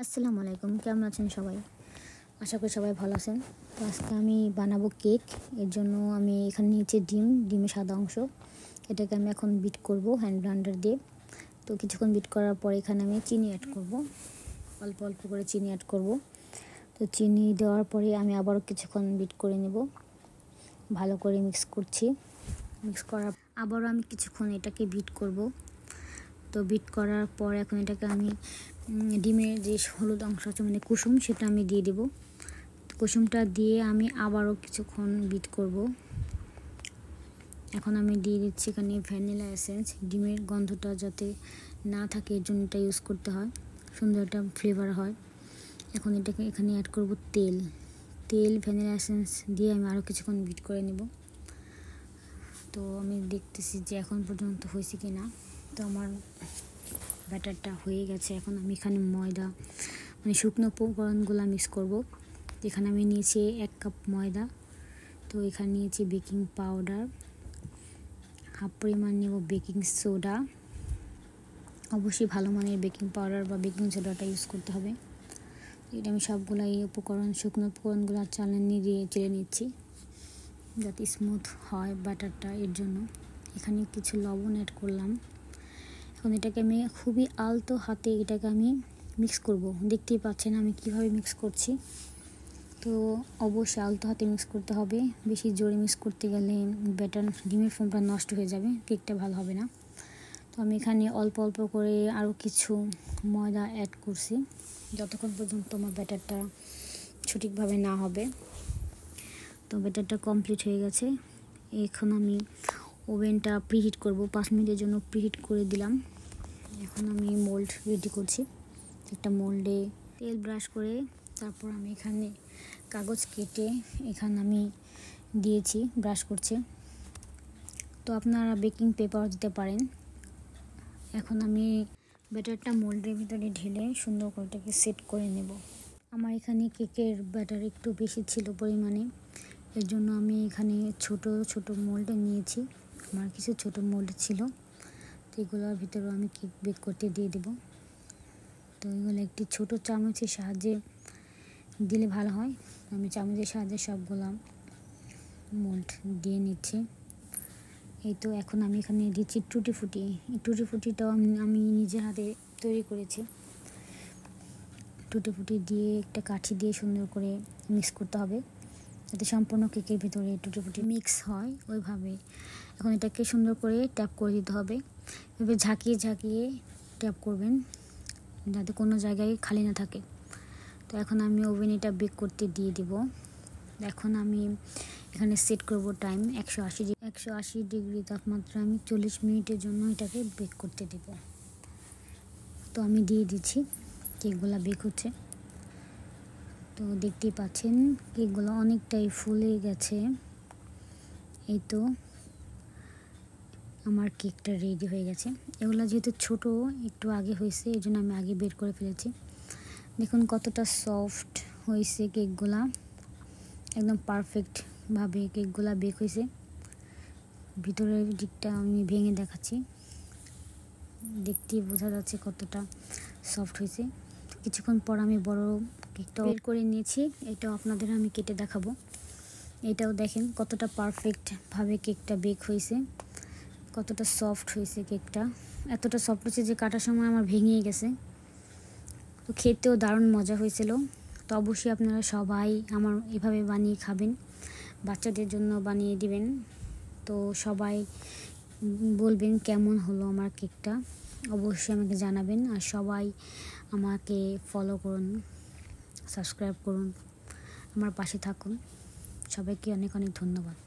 আসসালামু আলাইকুম, কেমন আছেন সবাই? আশা করি সবাই ভালো আছেন। তো আজকে আমি বানাবো কেক। এর জন্য আমি এখানে নিয়েছি ডিমের সাদা অংশ। এটাকে আমি এখন বিট করব হ্যান্ড ব্লেন্ডার দিয়ে। তো কিছুক্ষণ বিট করার পর এখানে আমি চিনি অ্যাড করব, অল্প অল্প করে চিনি অ্যাড করব। তো চিনি দেওয়ার পরে আমি আবারও কিছুক্ষণ বিট করে নেব, ভালো করে মিক্স করছি। মিক্স করার আবারও আমি কিছুক্ষণ এটাকে বিট করব। তো বিট করার পর এখন এটাকে আমি ডিমের যে হলুদ অংশ আছে মানে কুসুম, সেটা আমি দিয়ে দেব। কুসুমটা দিয়ে আমি আবারও কিছুক্ষণ বিট করব। এখন আমি দিয়ে দিচ্ছি এখানে ভ্যানিলা এসেন্স। ডিমের গন্ধটা যাতে না থাকে এর জন্য এটা ইউজ করতে হয়, সুন্দর একটা ফ্লেভার হয়। এখন এটাকে এখানে অ্যাড করব তেল ভ্যানিলা এসেন্স দিয়ে আমি আরও কিছুক্ষণ বিট করে নেব। তো আমি দেখতেছি যে এখন পর্যন্ত হয়েছে কি না। তো আমার ব্যাটারটা হয়ে গেছে। এখন আমি এখানে ময়দা মানে শুকনো উপকরণগুলো মিক্স করব। এখানে আমি নিয়েছি 1 কাপ ময়দা। তো এখানে নিয়েছি বেকিং পাউডার, হাফ পরিমাণ নেব বেকিং সোডা। অবশ্যই ভালো মানের বেকিং পাউডার বা বেকিং সোডাটা ইউজ করতে হবে। এটা আমি সবগুলো এই শুকনো উপকরণগুলো চালনি দিয়ে চেলে নিচ্ছি যাতে স্মুথ হয় ব্যাটারটা। এর জন্য এখানে কিছু লবণ অ্যাড করলাম। এখন এটাকে আমি খুবই আলতো হাতে এটাকে আমি মিক্স করব। দেখতেই পাচ্ছেন আমি কিভাবে মিক্স করছি। তো অবশ্যই আলতো হাতে মিক্স করতে হবে, বেশি জোরে মিক্স করতে গেলে ব্যাটার ডিমের ফোমটা নষ্ট হয়ে যাবে, কেকটা ভালো হবে না। তো আমি এখানে অল্প অল্প করে আরও কিছু ময়দা অ্যাড করছি যতক্ষণ পর্যন্ত আমার ব্যাটারটা সঠিকভাবে না হবে। তো ব্যাটারটা কমপ্লিট হয়ে গেছে। এখন আমি ওভেনটা প্রিহিট করব, 5 মিনিটের জন্য প্রিহিট করে দিলাম। এখন আমি মোল্ড রেডি করছি। একটা মোল্ডে তেল ব্রাশ করে তারপর আমি এখানে কাগজ কেটে এখানে আমি দিয়েছি, ব্রাশ করছে। তো আপনারা বেকিং পেপার দিতে পারেন। এখন আমি ব্যাটারটা মোল্ডের ভিতরে ঢেলে সুন্দর করে এটাকে সেট করে নেব। আমার এখানে কেকের ব্যাটার একটু বেশি ছিল পরিমাণে, এর জন্য আমি এখানে ছোট ছোট মোল্ড নিয়েছি। আমার কিছু ছোট মোল্ড ছিল, তো এগুলোর ভিতরেও আমি কেক বেক করতে দিয়ে দেব। তো এগুলো একটি ছোট চামচের সাহায্যে দিলে ভালো হয়। আমি চামচের সাহায্যে সবগুলো মোল্ড দিয়ে নিচ্ছি। এই তো এখন আমি এখানে দিচ্ছি টুটি ফুটি। এই টুটি ফুটিটাও আমি নিজের হাতে তৈরি করেছি। টুটি ফুটি দিয়ে একটা কাঠি দিয়ে সুন্দর করে মিক্স করতে হবে যাতে সম্পূর্ণ কেকের ভিতরে টুটি ফুটি মিক্স হয় ওইভাবে। এখন এটাকে সুন্দর করে ট্যাপ করে দিতে হবে। এভাবে ঝাঁকিয়ে ঝাঁকিয়ে ট্যাপ করবেন যাতে কোনো জায়গায় খালি না থাকে। তো এখন আমি ওভেনে এটা বেক করতে দিয়ে দিব। এখন আমি এখানে সেট করব টাইম 180 ডিগ্রি তাপমাত্রা। আমি 40 মিনিটের জন্য এটাকে বেক করতে দেব। তো আমি দিয়ে দিচ্ছি, কেকগুলো বেক হচ্ছে। তো দেখতেই পাচ্ছেন কেকগুলো অনেকটাই ফুলে গেছে। এই তো আমার কেকটা রেডি হয়ে গেছে। এগুলো যেহেতু ছোট একটু আগে হয়েছে এই জন্য আমি আগে বের করে ফেলেছি। দেখুন কতটা সফট হয়েছে কেকগুলা, একদম পারফেক্টভাবে কেকগুলা বেক হয়েছে। ভিতরের দিকটা আমি ভেঙে দেখাচ্ছি, দেখতেই বোঝা যাচ্ছে কতটা সফট হয়েছে। কিছুক্ষণ পর আমি বড় কেকটা বের করে নিয়েছি, এটাও আপনাদের আমি কেটে দেখাবো। এটাও দেখেন কতটা পারফেক্টভাবে কেকটা বেক হয়েছে, কতটা সফট হয়েছে কেকটা। এতটা সফট হয়েছে যে কাটার সময় আমার ভেঙেই গেছে। তো খেতেও দারুণ মজা হয়েছিল। তো অবশ্যই আপনারা সবাই আমার এভাবে বানিয়ে খাবেন, বাচ্চাদের জন্য বানিয়ে দিবেন। তো সবাই বলবেন কেমন হলো আমার কেকটা, অবশ্যই আমাকে জানাবেন। আর সবাই আমাকে ফলো করুন, সাবস্ক্রাইব করুন, আমার পাশে থাকুন। সবাইকে অনেক অনেক ধন্যবাদ।